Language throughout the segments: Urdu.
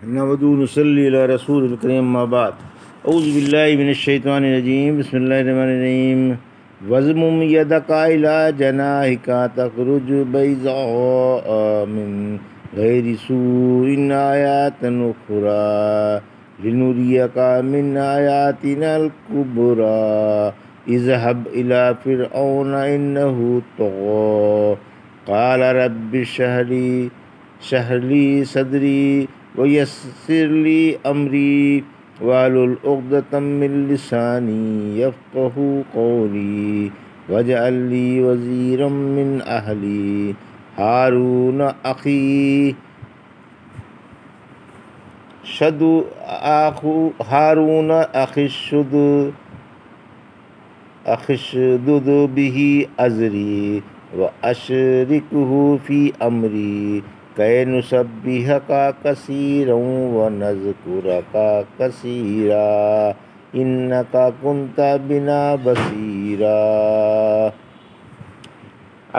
نحمدہ و نصلی علی رسول الکریم اما بعد اعوذ باللہ من الشیطان الرجیم بسم اللہ الرحمن الرحیم وَاضْمُمْ يَدَكَ إِلَىٰ جَنَاحِكَ تَخْرُجْ بَيْضَاءَ مِنْ غَيْرِ سُوءٍ آيَاتًا أُخْرَىٰ لِنُرِيَكَ مِنْ آيَاتِنَا الْكُبْرَىٰ اذْهَبْ إِلَىٰ فِرْعَوْنَ إِنَّهُ طَغَىٰ قَالَ رَبِّ اشْرَحْ لِي صَدْرِي وَيَسِّرْ لِي أَمْرِي واحلل عقدۃ من لسانی یفقہوا قولی واجعل لی وزیرا من اہلی ہارون اخی اشدد بہ ازری واشرکہ فی امری کَیْ نُسَبِّحَکَ کَثِیرًا وَنَذْکُرَکَ کَثِیرًا اِنَّکَ کُنتَ بِنَا بَصِیرًا۔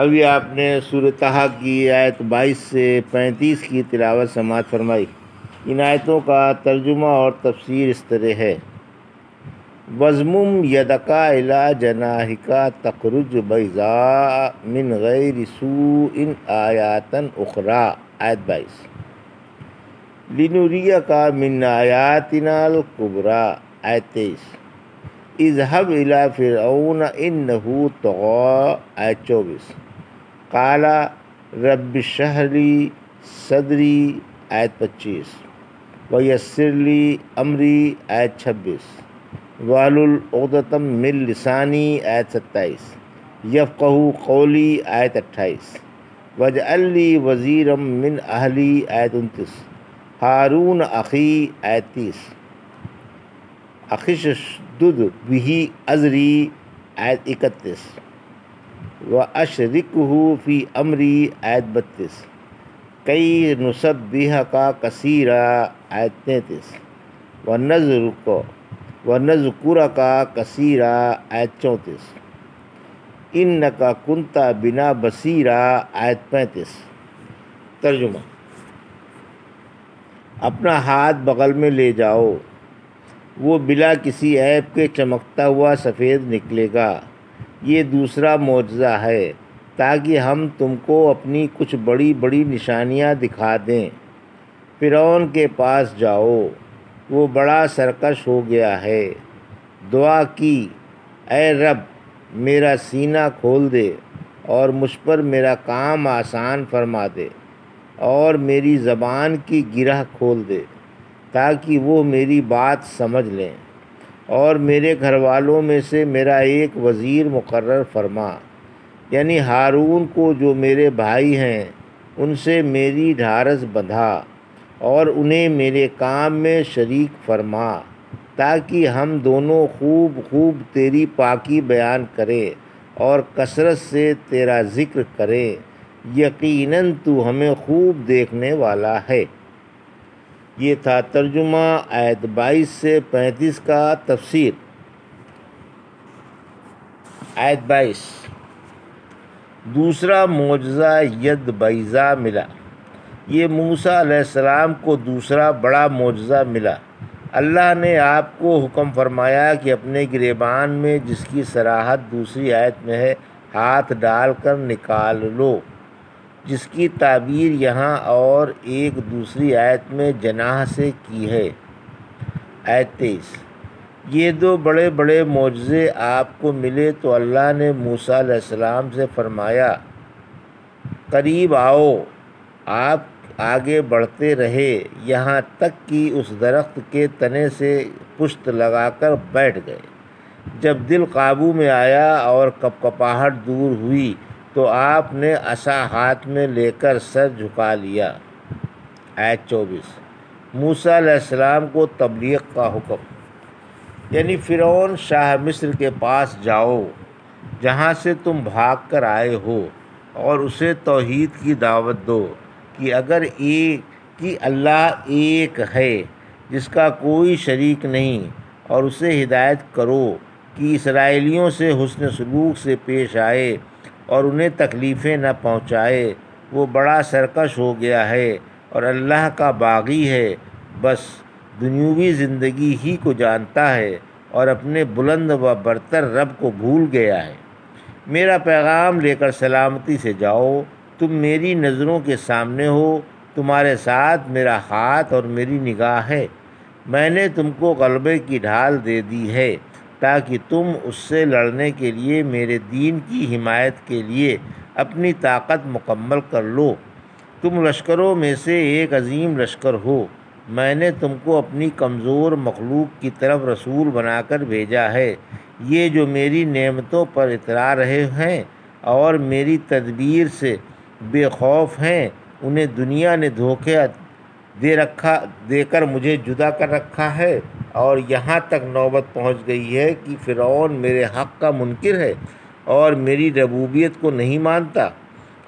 ابھی آپ نے سورہ طٰہٰ کی آیت 22 سے 35 کی تلاوت سماعت فرمائی۔ ان آیتوں کا ترجمہ اور تفسیر اس طرح ہے: وَاضْمُمْ يَدَكَ إِلَىٰ جَنَاحِكَ تَخْرُجْ بَيْضَاءَ مِنْ غَيْرِ سُوءٍ آيَاتًا أُخْرَىٰ آیت 22 لِنُرِيَكَ مِنْ آيَاتِنَا الْكُبْرَىٰ آیت 23 اذْهَبْ إِلَىٰ فِرْعَوْنَ إِنَّهُ طَغَىٰ آیت 24 قَالَ رَبِّ اشْرَحْ لِي صَدْرِي آیت 25 وَيَسِّرْ لِي أَمْرِي آیت 26 واحلل عقدۃ من لسانی آیت 27 یفقہوا قولی آیت 28 واجعل لی وزیرا من اہلی آیت 29 ہارون اخی آیت 30 اشدد بہ ازری آیت 31 واشرکہ فی امری آیت 32 کئی نسبحک کثیرا آیت 33 ونذکرک کثیرا آیت 34 انک کنت بنا بصیرا آیت 35۔ ترجمہ: اپنا ہاتھ بغل میں لے جاؤ، وہ بلا کسی عیب کے چمکتا ہوا سفید نکلے گا۔ یہ دوسرا معجزہ ہے تاکہ ہم تم کو اپنی کچھ بڑی بڑی نشانیاں دکھا دیں۔ فرعون کے پاس جاؤ، وہ بڑا سرکش ہو گیا ہے۔ دعا کی، اے رب میرا سینہ کھول دے اور مجھ پر میرا کام آسان فرما دے اور میری زبان کی گرہ کھول دے تاکہ وہ میری بات سمجھ لیں، اور میرے گھر والوں میں سے میرا ایک وزیر مقرر فرما، یعنی ہارون کو جو میرے بھائی ہیں ان سے میری ڈھارس بندھا اور انہیں میرے کام میں شریک فرما تاکہ ہم دونوں خوب تیری پاکی بیان کریں اور کثرت سے تیرا ذکر کریں۔ یقیناً تو ہمیں خوب دیکھنے والا ہے۔ یہ تھا ترجمہ آیت 22 سے 35 کا تفسیر۔ آیت 22 دوسرا معجزہ ید بیضا ملا۔ یہ موسیٰ علیہ السلام کو دوسرا بڑا معجزہ ملا۔ اللہ نے آپ کو حکم فرمایا کہ اپنے گریبان میں جس کی صراحت دوسری آیت میں ہے ہاتھ ڈال کر نکال لو، جس کی تعبیر یہاں اور ایک دوسری آیت میں جناح سے کی ہے۔ آیت 23 یہ دو بڑے بڑے معجزے آپ کو ملے تو اللہ نے موسیٰ علیہ السلام سے فرمایا، قریب آؤ۔ آپ آگے بڑھتے رہے یہاں تک کہ اس درخت کے تنے سے پشت لگا کر بیٹھ گئے۔ جب دل قابو میں آیا اور کپکپاہٹ دور ہوئی تو آپ نے عصا ہاتھ میں لے کر سر جھکا لیا۔ آیت 24 موسیٰ علیہ السلام کو تبلیغ کا حکم، یعنی فرعون شاہ مصر کے پاس جاؤ جہاں سے تم بھاگ کر آئے ہو، اور اسے توحید کی دعوت دو کہ اللہ ایک ہے جس کا کوئی شریک نہیں، اور اسے ہدایت کرو کہ اسرائیلیوں سے حسن سلوک سے پیش آئے اور انہیں تکلیفیں نہ پہنچائے۔ وہ بڑا سرکش ہو گیا ہے اور اللہ کا باغی ہے، بس دنیوی زندگی ہی کو جانتا ہے اور اپنے بلند و برتر رب کو بھول گیا ہے۔ میرا پیغام لے کر سلامتی سے جاؤ، تم میری نظروں کے سامنے ہو، تمہارے ساتھ میرا ہاتھ اور میری نگاہ ہے۔ میں نے تم کو غلبے کی ڈھال دے دی ہے تاکہ تم اس سے لڑنے کے لیے میرے دین کی حمایت کے لیے اپنی طاقت مکمل کر لو۔ تم لشکروں میں سے ایک عظیم لشکر ہو۔ میں نے تم کو اپنی کمزور مخلوق کی طرف رسول بنا کر بھیجا ہے۔ یہ جو میری نعمتوں پر اترا رہے ہیں اور میری تدبیر سے بے خوف ہیں، انہیں دنیا نے دھوکے دے کر مجھے جدا کر رکھا ہے، اور یہاں تک نوبت پہنچ گئی ہے کہ فرعون میرے حق کا منکر ہے اور میری ربوبیت کو نہیں مانتا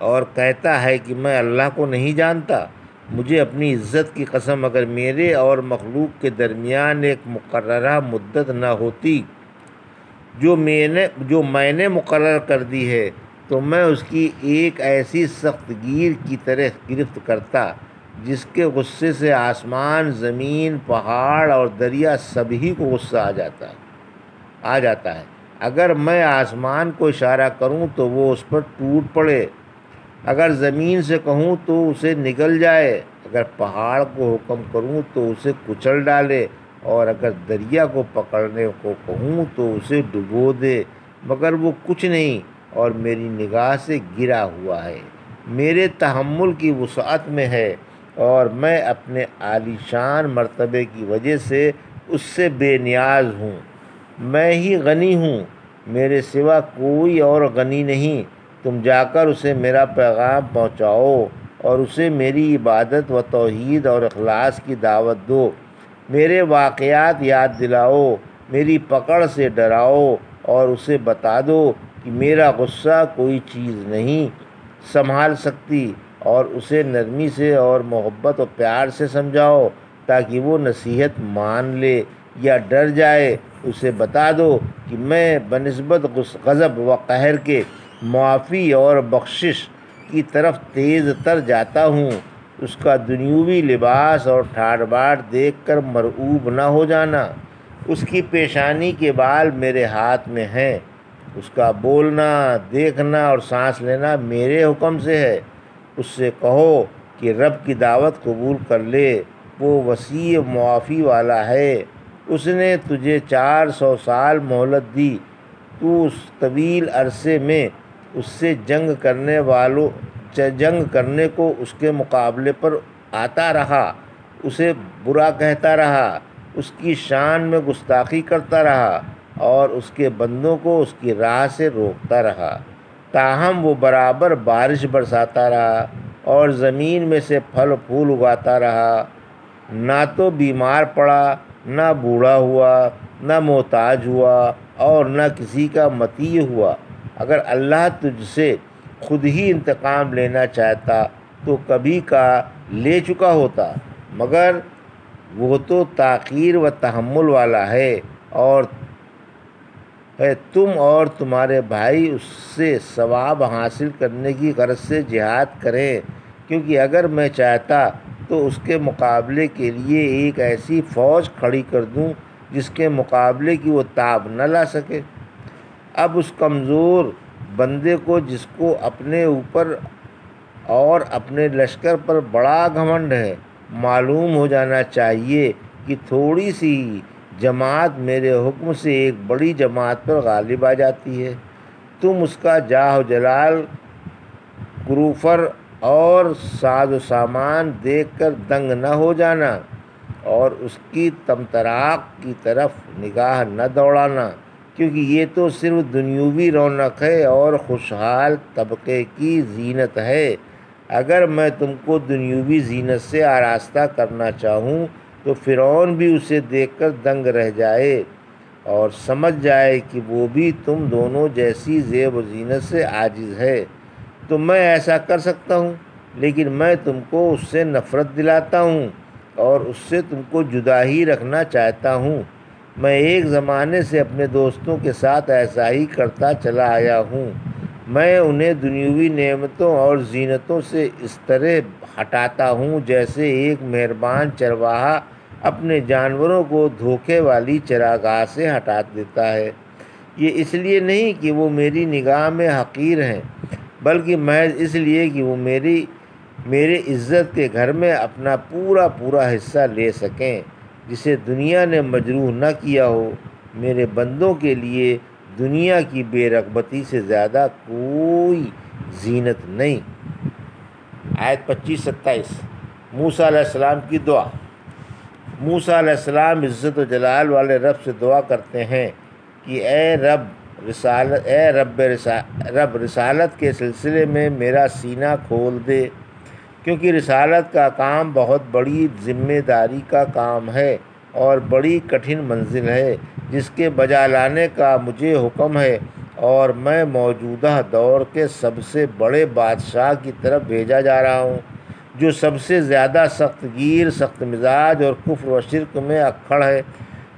اور کہتا ہے کہ میں اللہ کو نہیں جانتا۔ مجھے اپنی عزت کی قسم، اگر میرے اور مخلوق کے درمیان ایک مقررہ مدت نہ ہوتی جو میں نے مقرر کر دی ہے، تو میں اس کی ایک ایسی سخت گیر کی طرح گرفت کرتا جس کے غصے سے آسمان، زمین، پہاڑ اور دریا سبھی کو غصہ آ جاتا ہے۔ اگر میں آسمان کو اشارہ کروں تو وہ اس پر ٹوٹ پڑے، اگر زمین سے کہوں تو اسے نگل جائے، اگر پہاڑ کو حکم کروں تو اسے کچل ڈالے، اور اگر دریا کو پکڑنے کو کہوں تو اسے ڈبو دے، مگر وہ کچھ نہیں اور میری نگاہ سے گرا ہوا ہے، میرے تحمل کی وسعت میں ہے، اور میں اپنے عالی شان مرتبے کی وجہ سے اس سے بے نیاز ہوں۔ میں ہی غنی ہوں، میرے سوا کوئی اور غنی نہیں۔ تم جا کر اسے میرا پیغام پہنچاؤ اور اسے میری عبادت و توحید اور اخلاص کی دعوت دو۔ میرے واقعات یاد دلاؤ، میری پکڑ سے ڈراؤ، اور اسے بتا دو کہ میرا غصہ کوئی چیز نہیں سنبھال سکتی، اور اسے نرمی سے اور محبت و پیار سے سمجھاؤ تاکہ وہ نصیحت مان لے یا ڈر جائے۔ اسے بتا دو کہ میں بنسبت غضب و قہر کے معافی اور بخشش کی طرف تیز تر جاتا ہوں۔ اس کا دنیوی لباس اور ٹھاٹ باٹ دیکھ کر مرعوب نہ ہو جانا۔ اس کی پیشانی کے بال میرے ہاتھ میں ہیں، اس کا بولنا، دیکھنا اور سانس لینا میرے حکم سے ہے۔ اس سے کہو کہ رب کی دعوت قبول کر لے، وہ وسیع معافی والا ہے۔ اس نے تجھے 400 سال مہلت دی، تو اس طویل عرصے میں اس سے جنگ کرنے کو اس کے مقابلے پر آتا رہا، اسے برا کہتا رہا، اس کی شان میں گستاخی کرتا رہا اور اس کے بندوں کو اس کی راہ سے روکتا رہا، تاہم وہ برابر بارش برساتا رہا اور زمین میں سے پھل پھول اگاتا رہا، نہ تو بیمار پڑا، نہ بوڑھا ہوا، نہ محتاج ہوا اور نہ کسی کا مطیع ہوا۔ اگر اللہ تجھ سے خود ہی انتقام لینا چاہتا تو کبھی کا لے چکا ہوتا، مگر وہ تو تاخیر و تحمل والا ہے، اور تم اور تمہارے بھائی اس سے ثواب حاصل کرنے کی غرض سے جہاد کریں، کیونکہ اگر میں چاہتا تو اس کے مقابلے کے لیے ایک ایسی فوج کھڑی کر دوں جس کے مقابلے کی وہ تاب نہ لا سکے۔ اب اس کمزور بندے کو، جس کو اپنے اوپر اور اپنے لشکر پر بڑا گھمنڈ ہے، معلوم ہو جانا چاہیے کہ تھوڑی سی جماعت میرے حکم سے ایک بڑی جماعت پر غالب آ جاتی ہے۔ تم اس کا جاہ و جلال، کروفر اور ساز و سامان دیکھ کر دنگ نہ ہو جانا، اور اس کی طمطراق کی طرف نگاہ نہ دوڑانا، کیونکہ یہ تو صرف دنیوی رونق ہے اور خوشحال طبقے کی زینت ہے۔ اگر میں تم کو دنیوی زینت سے آراستہ کرنا چاہوں تو فرعون بھی اسے دیکھ کر دنگ رہ جائے اور سمجھ جائے کہ وہ بھی تم دونوں جیسی زیب و زینت سے عاجز ہے۔ تو میں ایسا کر سکتا ہوں، لیکن میں تم کو اس سے نفرت دلاتا ہوں اور اس سے تم کو جدا ہی رکھنا چاہتا ہوں۔ میں ایک زمانے سے اپنے دوستوں کے ساتھ ایسا ہی کرتا چلا آیا ہوں۔ میں انہیں دنیوی نعمتوں اور زینتوں سے اس طرح ہٹاتا ہوں جیسے ایک مہربان چرواہا اپنے جانوروں کو دھوکے والی چراگاہ سے ہٹا دیتا ہے۔ یہ اس لیے نہیں کہ وہ میری نگاہ میں حقیر ہیں، بلکہ محض اس لیے کہ وہ میرے عزت کے گھر میں اپنا پورا حصہ لے سکیں، جسے دنیا نے مجروح نہ کیا ہو۔ میرے بندوں کے لیے دنیا کی بے رغبتی سے زیادہ کوئی زینت نہیں۔ آیت 25-27 موسیٰ علیہ السلام کی دعا۔ موسیٰ علیہ السلام عزت و جلال والے رب سے دعا کرتے ہیں کہ اے رب رسالت کے سلسلے میں میرا سینہ کھول دے، کیونکہ رسالت کا کام بہت بڑی ذمہ داری کا کام ہے اور بڑی کٹھن منزل ہے، جس کے بجا لانے کا مجھے حکم ہے، اور میں موجودہ دور کے سب سے بڑے بادشاہ کی طرف بھیجا جا رہا ہوں، جو سب سے زیادہ سخت گیر، سخت مزاج اور کفر و شرک میں اکھڑ ہے،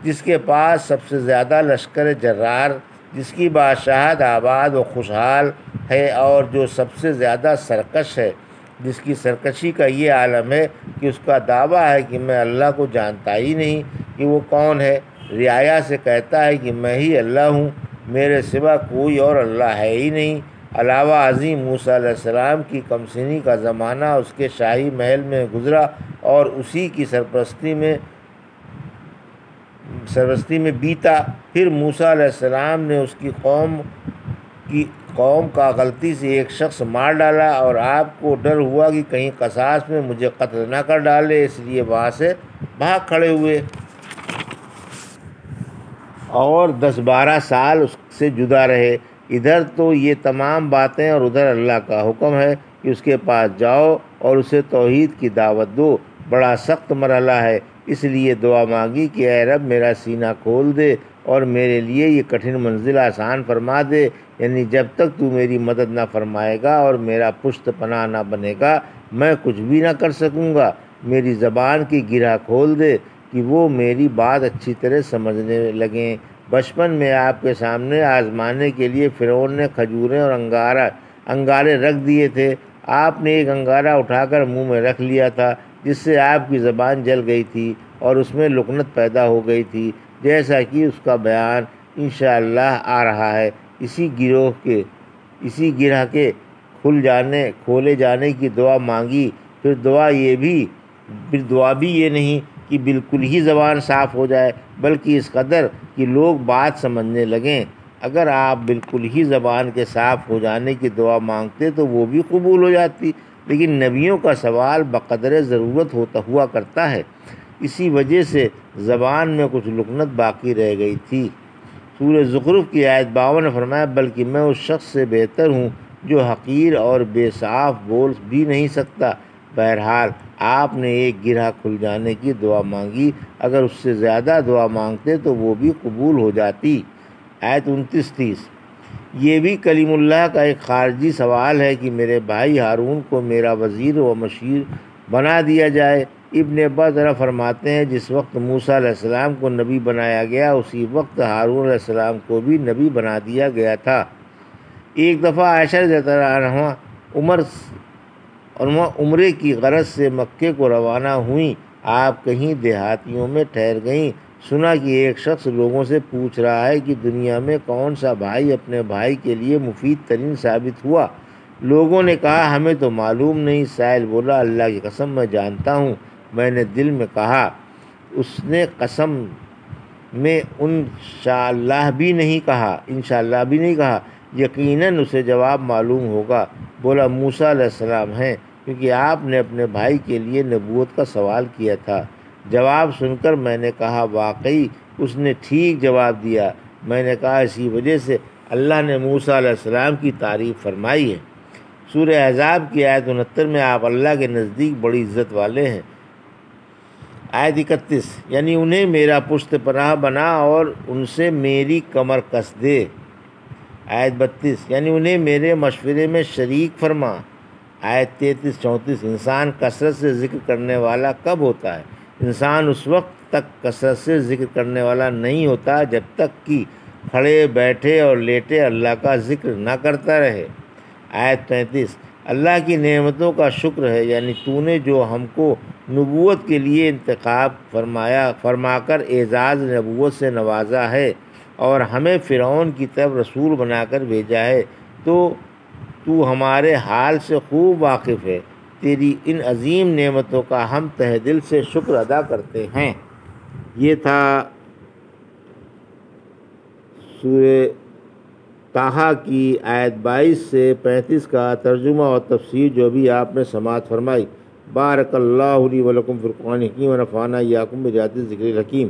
جس کے پاس سب سے زیادہ لشکر جرار، جس کی بادشاہت آباد و خوشحال ہے، اور جو سب سے زیادہ سرکش ہے، جس کی سرکشی کا یہ عالم ہے کہ اس کا دعویٰ ہے کہ میں اللہ کو جانتا ہی نہیں کہ وہ کون ہے، رعایا سے کہتا ہے کہ میں ہی اللہ ہوں، میرے سوا کوئی اور اللہ ہے ہی نہیں۔ علاوہ ازیں موسیٰ علیہ السلام کی کمسنی کا زمانہ اس کے شاہی محل میں گزرا اور اسی کی سرپرستی میں بیتا۔ پھر موسیٰ علیہ السلام نے اس کی قوم کا غلطی سے ایک شخص مار ڈالا، اور آپ کو ڈر ہوا کہ کہیں قصاص میں مجھے قتل نہ کر ڈالے، اس لیے وہاں سے بھاگ کھڑے ہوئے اور 10-12 سال اس سے جدا رہے۔ ادھر تو یہ تمام باتیں اور ادھر اللہ کا حکم ہے کہ اس کے پاس جاؤ اور اسے توحید کی دعوت دو۔ بڑا سخت مرحلہ ہے، اس لیے دعا مانگی کہ اے رب میرا سینہ کھول دے اور میرے لیے یہ کٹھن منزل آسان فرما دے، یعنی جب تک تو میری مدد نہ فرمائے گا اور میرا پشت پناہ نہ بنے گا میں کچھ بھی نہ کر سکوں گا۔ میری زبان کی گرہ کھول دے کہ وہ میری بات اچھی طرح سمجھنے لگیں۔ بچپن میں آپ کے سامنے آزمانے کے لیے فرعون نے کھجوریں اور انگارے رکھ دیے تھے۔ آپ نے ایک انگارہ اٹھا کر منہ میں رکھ لیا تھا، جس سے آپ کی زبان جل گئی تھی اور اس میں لکنت پیدا ہو گئی تھی، جیسا کہ اس کا بیان انشاءاللہ آ رہا ہے۔ اسی گرہ کے کھولے جانے کی دعا مانگی۔ پھر دعا بھی یہ نہیں کہ بالکل ہی زبان صاف ہو جائے، بلکہ اس قدر کہ لوگ بات سمجھنے لگیں۔ اگر آپ بالکل ہی زبان کے صاف ہو جانے کی دعا مانگتے تو وہ بھی قبول ہو جاتی، لیکن نبیوں کا سوال بقدر ضرورت ہوا کرتا ہے، اسی وجہ سے زبان میں کچھ لکنت باقی رہ گئی تھی۔ سورہ زخرف کی آیت 52 نے فرمایا بلکہ میں اس شخص سے بہتر ہوں جو حقیر اور بے صاف بول بھی نہیں سکتا۔ بہرحال آپ نے ایک گرہ کھل جانے کی دعا مانگی، اگر اس سے زیادہ دعا مانگتے تو وہ بھی قبول ہو جاتی۔ آیت 29-30 یہ بھی کلیم اللہ کا ایک خارجی سوال ہے کہ میرے بھائی ہارون کو میرا وزیر و مشیر بنا دیا جائے۔ ابن عباس فرماتے ہیں جس وقت موسیٰ علیہ السلام کو نبی بنایا گیا اسی وقت ہارون علیہ السلام کو بھی نبی بنا دیا گیا تھا۔ ایک دفعہ عائشہ رضی اللہ عنہا عمرے کی غرض سے مکے کو روانہ ہوئیں۔ آپ کہیں دیہاتیوں میں ٹھہر گئیں۔ سنا کہ ایک شخص لوگوں سے پوچھ رہا ہے کہ دنیا میں کون سا بھائی اپنے بھائی کے لیے مفید ترین ثابت ہوا۔ لوگوں نے کہا ہمیں تو معلوم نہیں۔ سائل بولا اللہ کی قسم میں جانتا ہوں۔ میں نے دل میں کہا۔ اس نے قسم میں انشاءاللہ بھی نہیں کہا، یقیناً اسے جواب معلوم ہوگا۔ بولا موسیٰ علیہ السلام ہیں، کیونکہ آپ نے اپنے بھائی کے لیے نبوت کا سوال کیا تھا۔ جواب سن کر میں نے کہا واقعی اس نے ٹھیک جواب دیا۔ میں نے کہا اسی وجہ سے اللہ نے موسیٰ علیہ السلام کی تعریف فرمائی ہے۔ سورہ احزاب کی آیت 69 میں آپ اللہ کے نزدیک بڑی عزت والے ہیں۔ آیت 31 یعنی انہیں میرا پشت پناہ بنا اور ان سے میری کمر کس دے۔ آیت 32 یعنی انہیں میرے مشورے میں شریک فرما۔ آیت 33-34 انسان کثرت سے ذکر کرنے والا کب ہوتا ہے؟ انسان اس وقت تک کثرت سے ذکر کرنے والا نہیں ہوتا جب تک کہ کھڑے بیٹھے اور لیٹے اللہ کا ذکر نہ کرتا رہے۔ آیت 35 اللہ کی نعمتوں کا شکر ہے، یعنی تو نے جو ہم کو نبوت کے لیے انتخاب فرما کر اعزاز نبوت سے نوازا ہے اور ہمیں فرعون کی طرف رسول بنا کر بھیجا ہے، تو ہمارے حال سے خوب واقف ہے۔ تیری ان عظیم نعمتوں کا ہم تہ دل سے شکر ادا کرتے ہیں۔ یہ تھا سورہ طٰہٰ کی آیت 22 سے 35 کا ترجمہ اور تفسیر جو بھی آپ نے سماعت فرمائی۔ بارک اللہ لی و لکم فی القرآن الحکیم و نفعنی وایاکم بآیات الذکر الحکیم۔